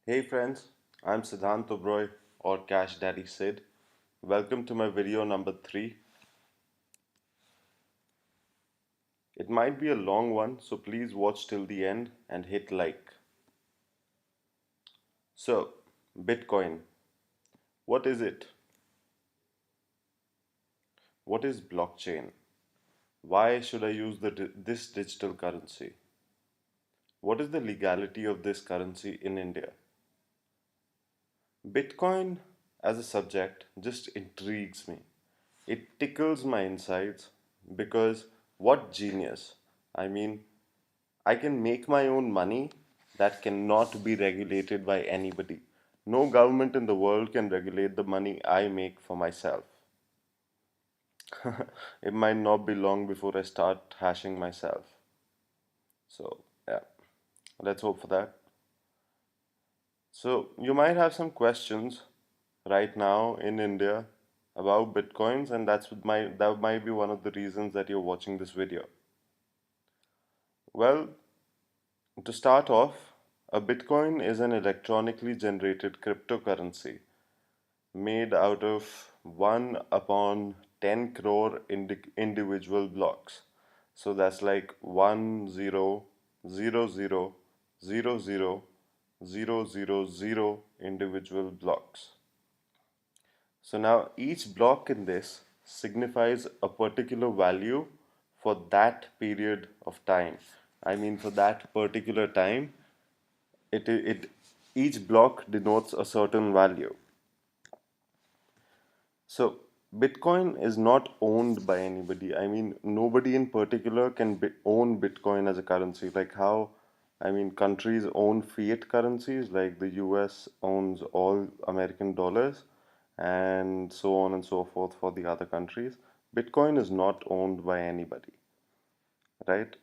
Hey friends, I'm Siddhant Oberoi or Cash Daddy Sid. Welcome to my video number 3. It might be a long one, so please watch till the end and hit like. So, Bitcoin. What is it? What is blockchain? Why should I use this digital currency? What is the legality of this currency in India? Bitcoin as a subject just intrigues me. It tickles my insides because what genius? I mean, I can make my own money that cannot be regulated by anybody. No government in the world can regulate the money I make for myself. It might not be long before I start hashing myself. So, yeah, let's hope for that. So, you might have some questions right now in India about bitcoins, and that might be one of the reasons that you're watching this video. Well, to start off, a Bitcoin is an electronically generated cryptocurrency made out of 1 upon 10 crore individual blocks. So that's like 1 0 0 0 0 0 0 individual blocks. So now each block in this signifies a particular value for that period of time. I mean, for that particular time, it each block denotes a certain value. So Bitcoin is not owned by anybody. I mean, nobody in particular can own Bitcoin as a currency. Like how, I mean, countries own fiat currencies, like the US owns all American dollars, and so on and so forth for the other countries. Bitcoin is not owned by anybody, right?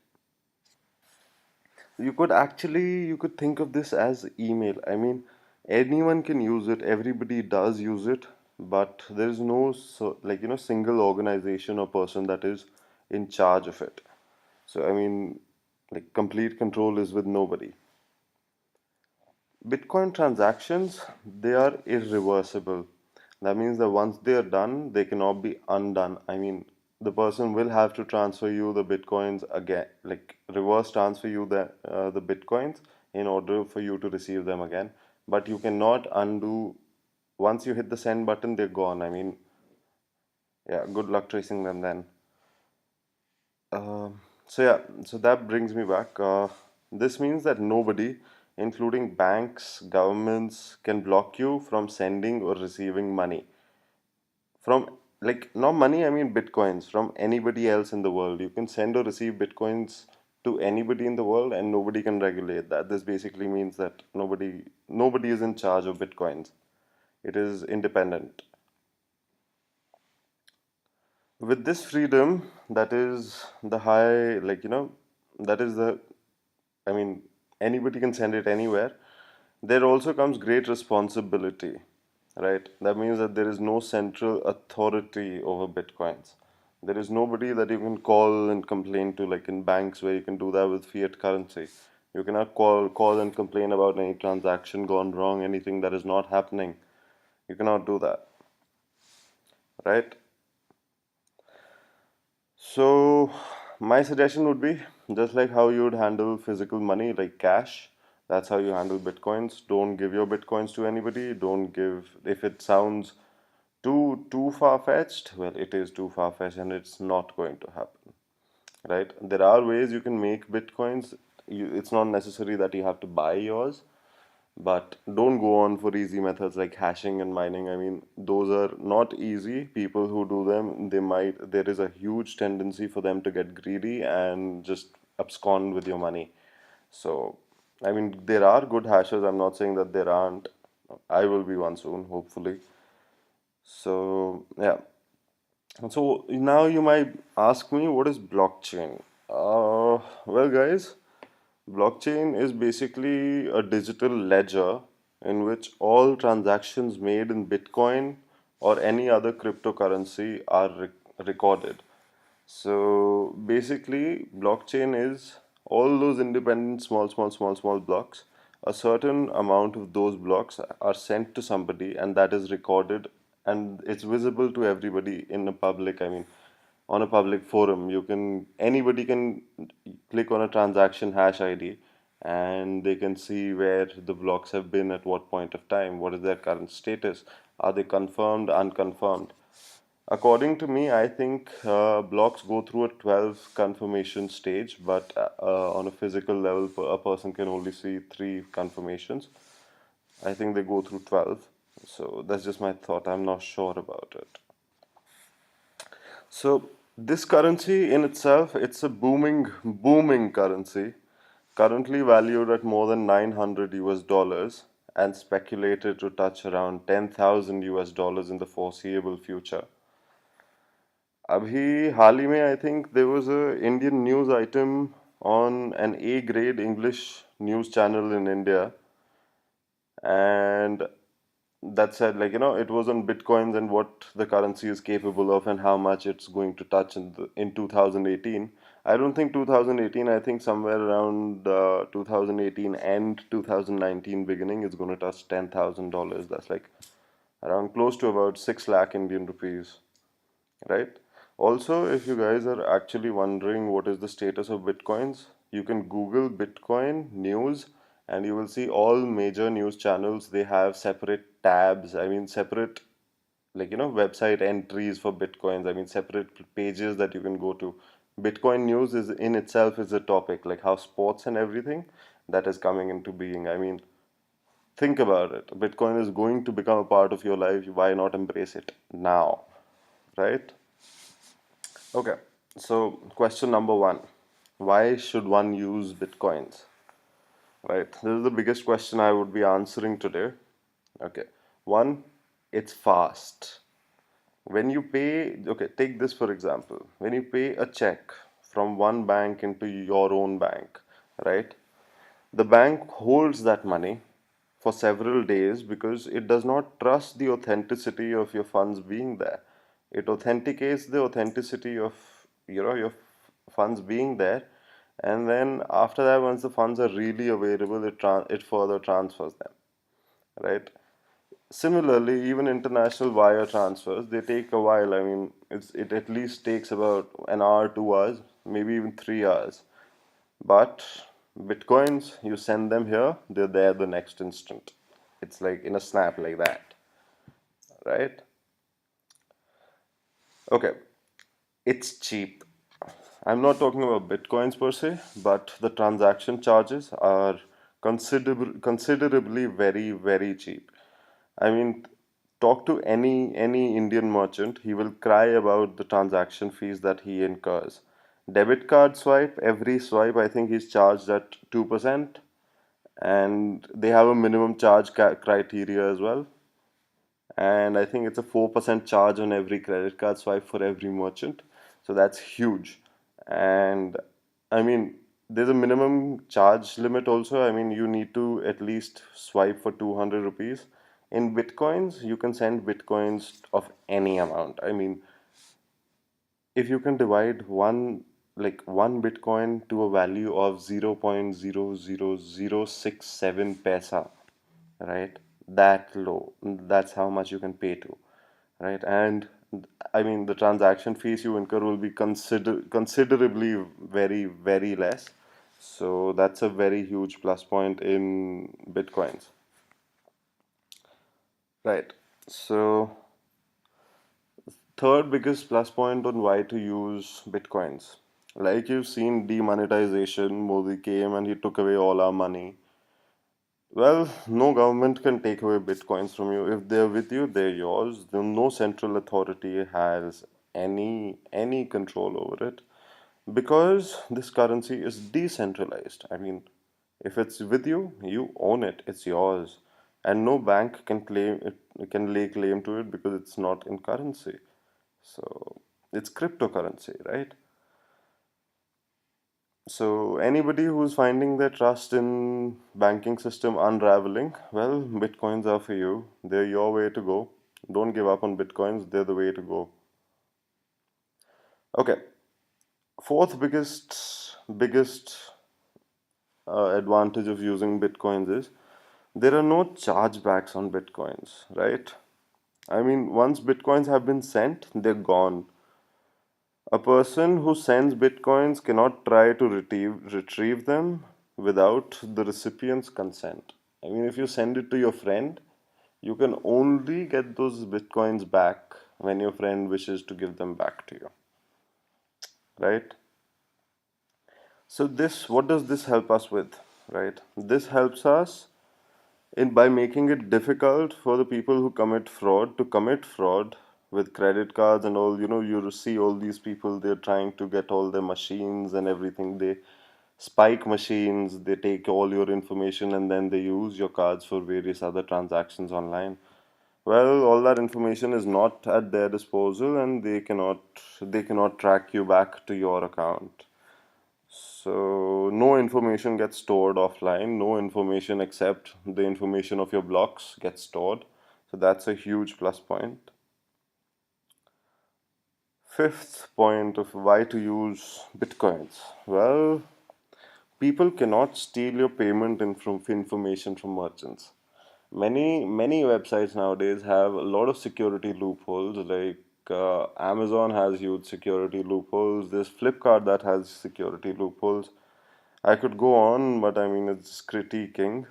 You could think of this as email. I mean, anyone can use it, everybody does use it, but there is no single organization or person that is in charge of it. So I mean, like complete control is with nobody. Bitcoin transactions, they are irreversible. That means that once they are done, they cannot be undone. I mean, the person will have to transfer you the bitcoins again, like reverse transfer you the bitcoins in order for you to receive them again. But you cannot undo. Once you hit the send button, they're gone. I mean, yeah, good luck tracing them then. So that brings me back. This means that nobody, including banks, governments, can block you from sending or receiving money from, like, not money. I mean bitcoins from anybody else in the world. You can send or receive bitcoins to anybody in the world, and nobody can regulate that. This basically means that nobody is in charge of bitcoins. It is independent. With this freedom, that is the high, that is the I mean, anybody can send it anywhere. There also comes great responsibility, right? That means that there is no central authority over bitcoins. There is nobody that you can call and complain to, like in banks where you can do that with fiat currency. You cannot call and complain about any transaction gone wrong, anything that is not happening. You cannot do that, right? So, my suggestion would be just like how you would handle physical money, like cash, that's how you handle bitcoins. Don't give your bitcoins to anybody. Don't give, if it sounds too far-fetched, well, it is too far-fetched and it's not going to happen, right? There are ways you can make bitcoins. It's not necessary that you have to buy yours, but don't go on for easy methods like hashing and mining. I mean, those are not easy. People who do them, there is a huge tendency for them to get greedy and just abscond with your money. So, I mean, there are good hashers. I'm not saying that there aren't. I will be one soon, hopefully. So, yeah. And so now you might ask me, what is blockchain? Well, guys, blockchain is basically a digital ledger in which all transactions made in Bitcoin or any other cryptocurrency are recorded. So basically, blockchain is all those independent small blocks a certain amount of those blocks are sent to somebody, and that is recorded, and it's visible to everybody in a public, I mean, on a public forum. You can, anybody can click on a transaction hash ID, and they can see where the blocks have been at what point of time, what is their current status, are they confirmed, unconfirmed. According to me, I think blocks go through a 12 confirmation stage, but on a physical level, a person can only see 3 confirmations. I think they go through 12. So that's just my thought. I'm not sure about it. So this currency in itself, it's a booming currency, currently valued at more than 900 US dollars and speculated to touch around 10,000 US dollars in the foreseeable future. अभी हाल ही में I think there was a Indian news item on an A grade English news channel in India, and that said, like, it was on bitcoins and what the currency is capable of and how much it's going to touch in 2018. I don't think 2018, I think somewhere around 2018 and 2019 beginning is going to touch $10,000. That's like around close to about 6 lakh Indian rupees, right? Also, if you guys are actually wondering what is the status of bitcoins, you can Google Bitcoin news and you will see all major news channels. They have separate tabs, I mean, separate, like, website entries for bitcoins, I mean, separate pages that you can go to. Bitcoin news is in itself is a topic, like how sports and everything that is coming into being. I mean, think about it. Bitcoin is going to become a part of your life. Why not embrace it now, right? Okay, so question number one, why should one use bitcoins? Right, this is the biggest question I would be answering today. Okay, one, it's fast. When you pay, okay, take this for example. When you pay a check from one bank into your own bank, right? The bank holds that money for several days because it does not trust the authenticity of your funds being there. It authenticates the authenticity of your funds being there, and then after that, once the funds are really available, it further transfers them, right? Similarly, even international wire transfers, they take a while. I mean, it at least takes about an hour, 2 hours, maybe even 3 hours. But bitcoins, you send them here, they're there the next instant. It's like in a snap, like that, right? Okay, it's cheap. I'm not talking about bitcoins per se, but the transaction charges are considerably very cheap. I mean, talk to any Indian merchant, he will cry about the transaction fees that he incurs. Debit card swipe, every swipe, I think he's charged at 2%, and they have a minimum charge criteria as well. And I think it's a 4% charge on every credit card swipe for every merchant. So that's huge. And I mean, there's a minimum charge limit also. I mean, you need to at least swipe for 200 rupees. In bitcoins, you can send bitcoins of any amount. I mean, if you can divide one bitcoin to a value of 0.00067 paisa, right? That low. That's how much you can pay to, right? And I mean, the transaction fees you incur will be considerably very less. So that's a very huge plus point in bitcoins, right? So third biggest plus point on why to use bitcoins. Like you've seen demonetization, Modi came and he took away all our money. Well, no government can take away bitcoins from you. If they're with you, they're yours. No central authority has any control over it because this currency is decentralized. I mean, if it's with you, you own it. It's yours, and no bank can claim it, can lay claim to it because it's not in currency. So it's cryptocurrency, right? So anybody who's finding their trust in banking system unraveling, well, bitcoins are for you. They're your way to go. Don't give up on bitcoins. They're the way to go. Okay. Fourth biggest advantage of using bitcoins is there are no chargebacks on bitcoins, right? I mean, once bitcoins have been sent, they're gone. A person who sends bitcoins cannot try to retrieve them without the recipient's consent. I mean, if you send it to your friend, you can only get those bitcoins back when your friend wishes to give them back to you, right? So this, what does this help us with, right? This helps us in by making it difficult for the people who commit fraud to commit fraud with credit cards and all. You see all these people, they're trying to get all their machines and everything. They spike machines, they take all your information and then they use your cards for various other transactions online. Well, all that information is not at their disposal and they cannot track you back to your account. So no information gets stored offline, no information except the information of your blocks gets stored. So that's a huge plus point. Fifth point of why to use bitcoins. Well, people cannot steal your payment information from merchants. Many websites nowadays have a lot of security loopholes. Like Amazon has huge security loopholes. There's Flipkart that has security loopholes. I could go on, but I mean, it's critiquing.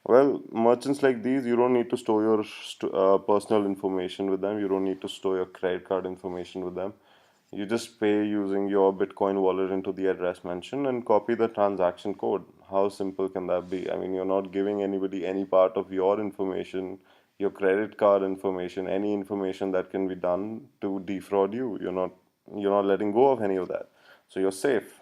Well, merchants like these, you don't need to store your personal information with them. You don't need to store your credit card information with them. You just pay using your Bitcoin wallet into the address mentioned and copy the transaction code. How simple can that be? I mean, you're not giving anybody any part of your information, your credit card information, any information that can be done to defraud you. You're not letting go of any of that. So you're safe.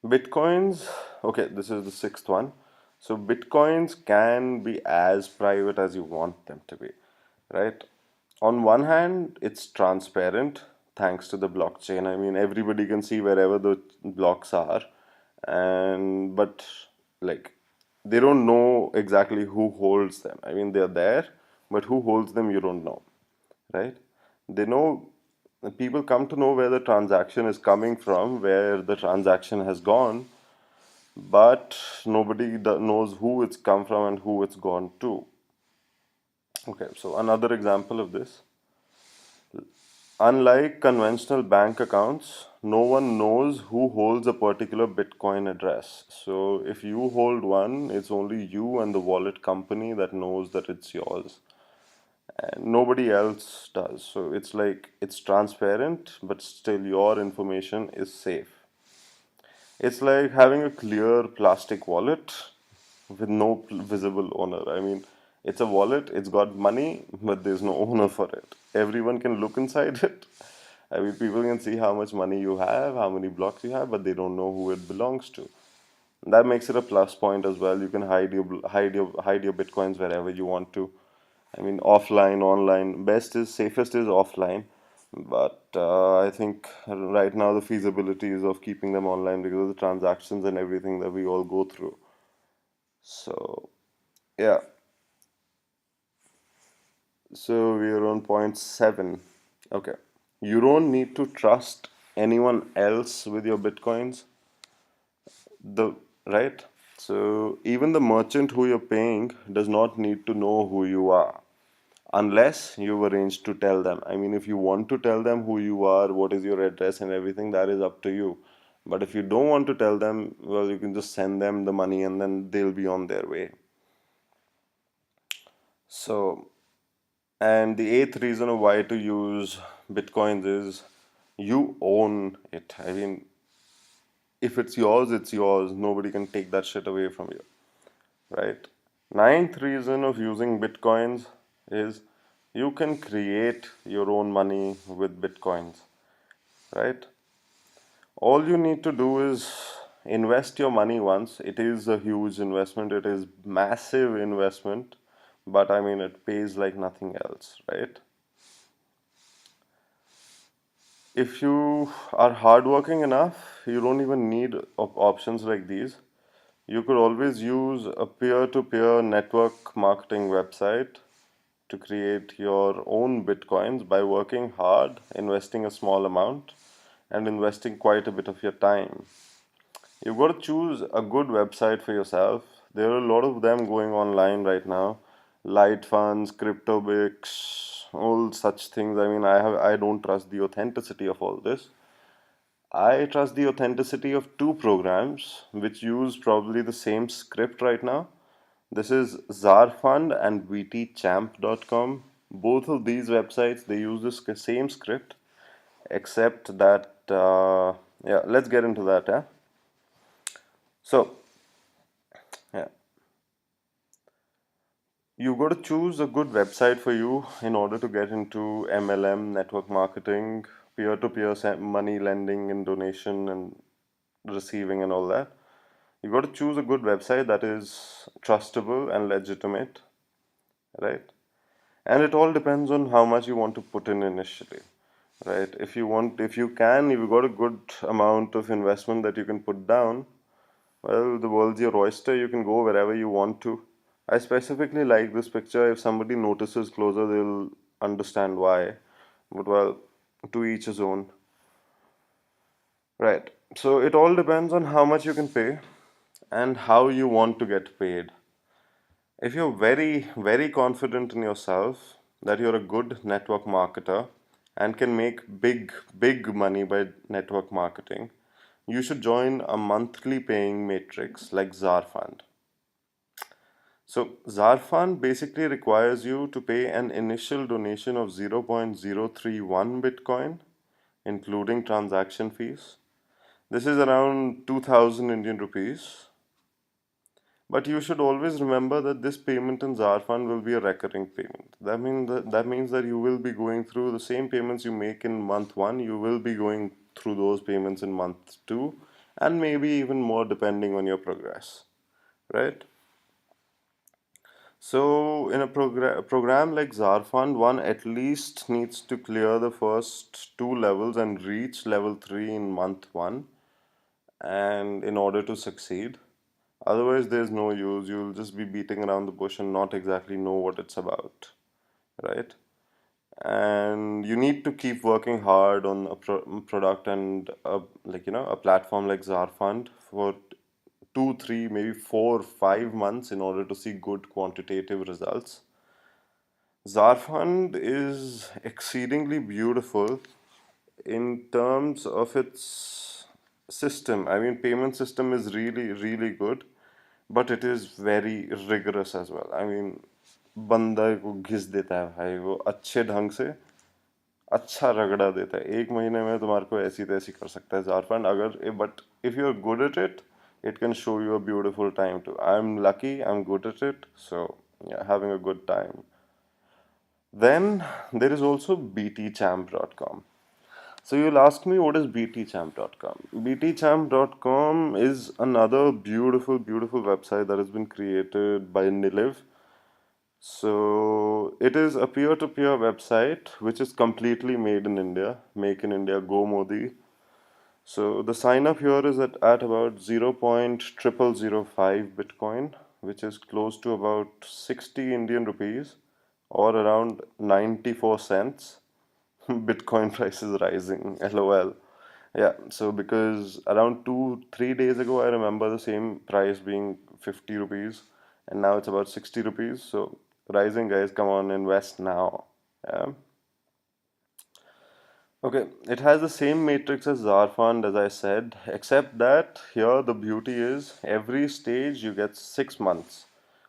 Bitcoins, okay, this is the sixth one. So Bitcoins can be as private as you want them to be, right? On one hand, it's transparent thanks to the blockchain. I mean, everybody can see wherever the blocks are, and but like they don't know exactly who holds them. I mean, they're there, but who holds them, you don't know, right? They know people come to know where the transaction is coming from, where the transaction has gone, but nobody knows who it's come from and who it's gone to. Okay, so another example of this. Unlike conventional bank accounts, no one knows who holds a particular Bitcoin address. So if you hold one, it's only you and the wallet company that knows that it's yours. And nobody else does. So it's like it's transparent, but still your information is safe. It's like having a clear plastic wallet with no visible owner. I mean, it's a wallet, it's got money, but there's no owner for it. Everyone can look inside it. I mean, people can see how much money you have, how many blocks you have, but they don't know who it belongs to. That makes it a plus point as well. You can hide your bitcoins wherever you want to. I mean, offline, online. Safest is offline. But I think right now the feasibility is of keeping them online because of the transactions and everything that we all go through. So yeah, so we are on point seven. Okay, you don't need to trust anyone else with your bitcoins. The right. So even the merchant who you're paying does not need to know who you are unless you've arranged to tell them. I mean, if you want to tell them who you are, what is your address and everything, that is up to you. But if you don't want to tell them, well, you can just send them the money and then they'll be on their way. So, and the eighth reason of why to use bitcoins is you own it. I mean, if it's yours, it's yours. Nobody can take that shit away from you, right? Ninth reason of using bitcoins is you can create your own money with bitcoins, right? All you need to do is invest your money once. It is a huge investment, it is massive investment, but I mean it pays like nothing else, right? If you are hardworking enough, you don't even need options like these. You could always use a peer-to-peer network marketing website to create your own bitcoins by working hard, investing a small amount, and investing quite a bit of your time. You've got to choose a good website for yourself. There are a lot of them going online right now. Light funds, CryptoBix, all such things. I mean, I don't trust the authenticity of all this. I trust the authenticity of two programs which use probably the same script right now. This is Zarfund and VTChamp.com. Both of these websites they use the same script, except that yeah, let's get into that. Yeah. So yeah, you got to choose a good website for you in order to get into MLM, network marketing, peer-to-peer money lending and donation and receiving and all that. You got to choose a good website that is trustable and legitimate, right? And it all depends on how much you want to put in initially, right? If you can, if you got a good amount of investment that you can put down, well, the world's your oyster. You can go wherever you want to. I specifically like this picture. If somebody notices closer, they'll understand why. But well, to each his own. Right. So it all depends on how much you can pay and how you want to get paid. If you're very, very confident in yourself that you're a good network marketer and can make big, big money by network marketing, you should join a monthly paying matrix like Zarfund. So Zarfund basically requires you to pay an initial donation of 0.031 Bitcoin, including transaction fees. This is around 2000 Indian rupees. But you should always remember that this payment in Zarfund will be a recurring payment. That means that you will be going through the same payments you make in month one, you will be going through those payments in month two, and maybe even more depending on your progress. Right? So, in a program like Zarfund, one at least needs to clear the first two levels and reach level three in month one, and in order to succeed. Otherwise, there's no use. You'll just be beating around the bush and not exactly know what it's about, right? And you need to keep working hard on a product and a platform like Zarfund for 2, 3, maybe 4, 5 months in order to see good quantitative results. Zarfund is exceedingly beautiful in terms of its system. I mean, payment system is really, really good, but it is very rigorous as well. I mean, बंदा को घिस देता है भाई वो अच्छे ढंग से अच्छा रगड़ा देता है एक महीने में तुम्हारे को ऐसी तैसी कर सकता है जारफंड अगर but if you are good at it it can show you a beautiful time too. I'm lucky, I'm good at it, so yeah, having a good time. Then there is also btchamp.com. So you'll ask me what is btchamp.com? btchamp.com is another beautiful, beautiful website that has been created by Niliv. So it is a peer-to-peer website which is completely made in India. Make in India, Go Modi. So the sign up here is at about 0.0005 Bitcoin, which is close to about 60 Indian rupees or around 94 cents. Bitcoin price is rising, lol. Yeah, so because around 2, 3 days ago, I remember the same price being 50 rupees, and now it's about 60 rupees. So rising, guys, come on, invest now. Yeah. Okay, it has the same matrix as Zarfund, as I said, except that here the beauty is every stage you get 6 months.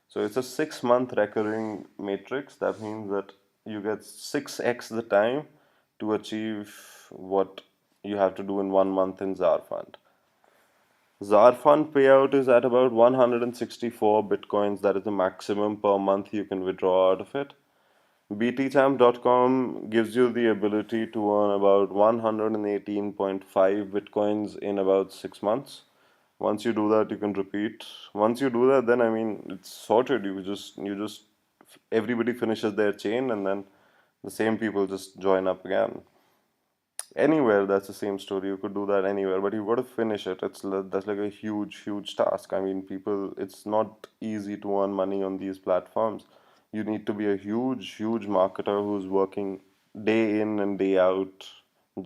So it's a 6 month recurring matrix. That means that you get 6x the time to achieve what you have to do in 1 month in Zarfund. Zarfund payout is at about 164 bitcoins. That is the maximum per month you can withdraw out of it. BTChamp.com gives you the ability to earn about 118.5 bitcoins in about 6 months. Once you do that, you can repeat. Once you do that, then I mean it's sorted. You just everybody finishes their chain, and then the same people just join up again. Anywhere that's the same story. You could do that anywhere, but you've got to finish it. That's like a huge, huge task. I mean, people, it's not easy to earn money on these platforms. You need to be a huge, huge marketer who's working day in and day out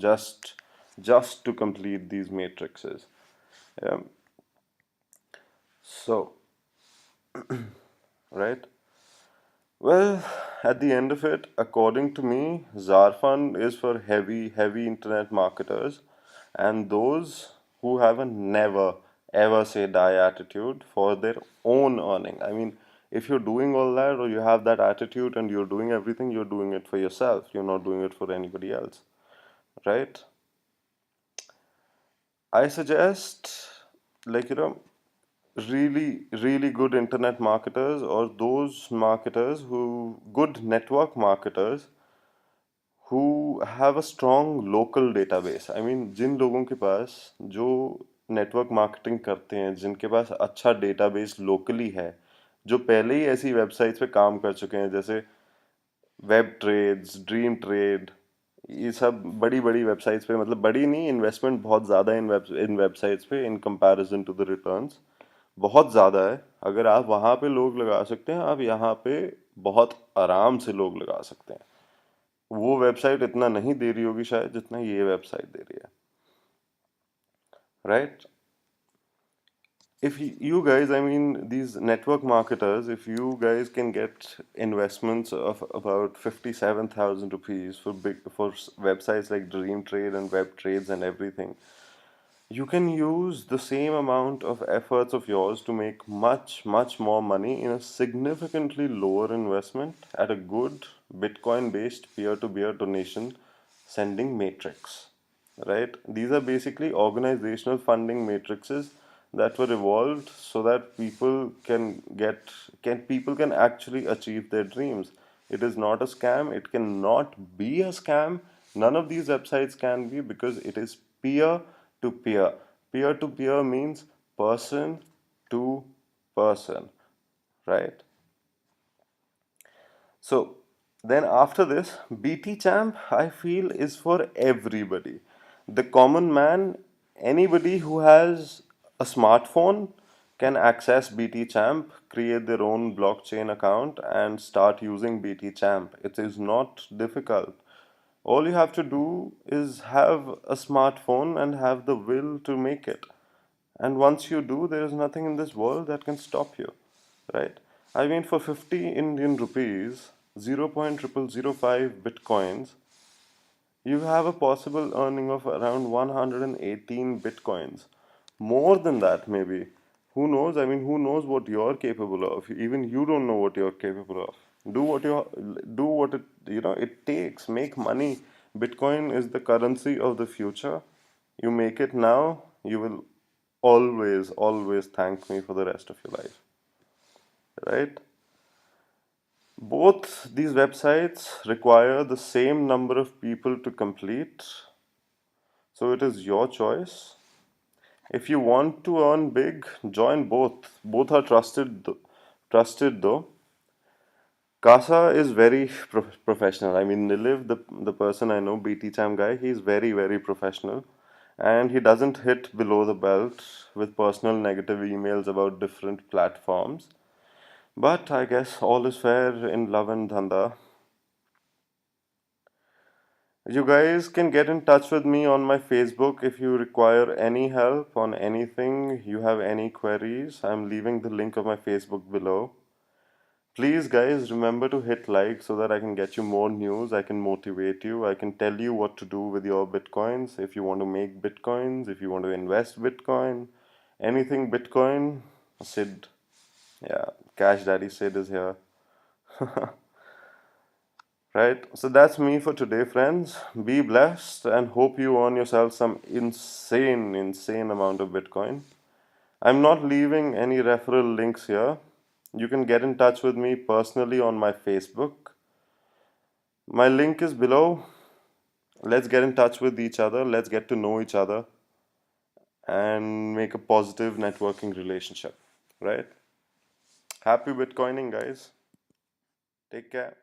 just just to complete these matrices. Yeah. So, right? Well, at the end of it, according to me, Zarfund is for heavy internet marketers and those who have a never ever say die attitude for their own earning. I mean, if you're doing all that or you have that attitude and you're doing everything, you're doing it for yourself. You're not doing it for anybody else, right? I suggest, like, really good internet marketers or those marketers who, good network marketers who have a strong local database. I mean, जिन लोगों के पास जो network marketing करते हैं, जिनके पास अच्छा database locally है, जो पहले ही ऐसी वेबसाइट्स पे काम कर चुके हैं जैसे वेब ट्रेड्स, ड्रीम ट्रेड, ये सब बड़ी बड़ी वेबसाइट्स पे, मतलब बड़ी नहीं, इन्वेस्टमेंट बहुत ज़्यादा है इन वेबसाइट्स पे in comparison to the returns बहुत ज़्यादा है। अगर आप वहाँ पे लोग लगा सकते हैं, आप यहाँ पे बहुत आराम से लोग लगा सकते हैं। वो वेबसाइट इतना नहीं दे रही होगी शायद जितना ये वेबसाइट दे रही है, right? If you guys, I mean, these network marketers, if you guys can get investments of about 57,000 rupees for websites like Dream Trade and Web Trades and everything, you can use the same amount of efforts of yours to make much more money in a significantly lower investment at a good Bitcoin based peer-to-peer donation sending matrix, right? These are basically organizational funding matrices that were evolved so that people can actually achieve their dreams. It is not a scam, it cannot be a scam. None of these websites can be, because it is peer to peer. Peer to peer means person to person, right? So then after this, BT Champ I feel is for everybody. The common man, anybody who has a smartphone can access BT Champ, create their own blockchain account and start using BT Champ. It is not difficult. All you have to do is have a smartphone and have the will to make it. And once you do, there is nothing in this world that can stop you, right? I mean, for 50 Indian rupees, 0.0005 bitcoins, you have a possible earning of around 118 bitcoins. More than that, maybe. Who knows? I mean, who knows what you're capable of? Even you don't know what you're capable of. Do what it takes. Make money. Bitcoin is the currency of the future. You make it now, you will always thank me for the rest of your life. Right? Both these websites require the same number of people to complete, so it is your choice. If you want to earn big, join both. Both are trusted though. Casa is very professional. I mean, Niliv, the person I know, BT Cham guy, he's very professional, and he doesn't hit below the belt with personal negative emails about different platforms. But I guess all is fair in love and dhanda. You guys can get in touch with me on my Facebook if you require any help on anything, you have any queries. I'm leaving the link of my Facebook below. Please, guys, remember to hit like so that I can get you more news. I can motivate you. I can tell you what to do with your bitcoins. If you want to make bitcoins, if you want to invest bitcoin, anything bitcoin, Sid, yeah, Cash Daddy Sid is here. Right? So that's me for today, friends. Be blessed and hope you earn yourself some insane amount of bitcoin. I'm not leaving any referral links here. You can get in touch with me personally on my Facebook. My link is below. Let's get in touch with each other. Let's get to know each other and make a positive networking relationship. Right? Happy Bitcoining, guys. Take care.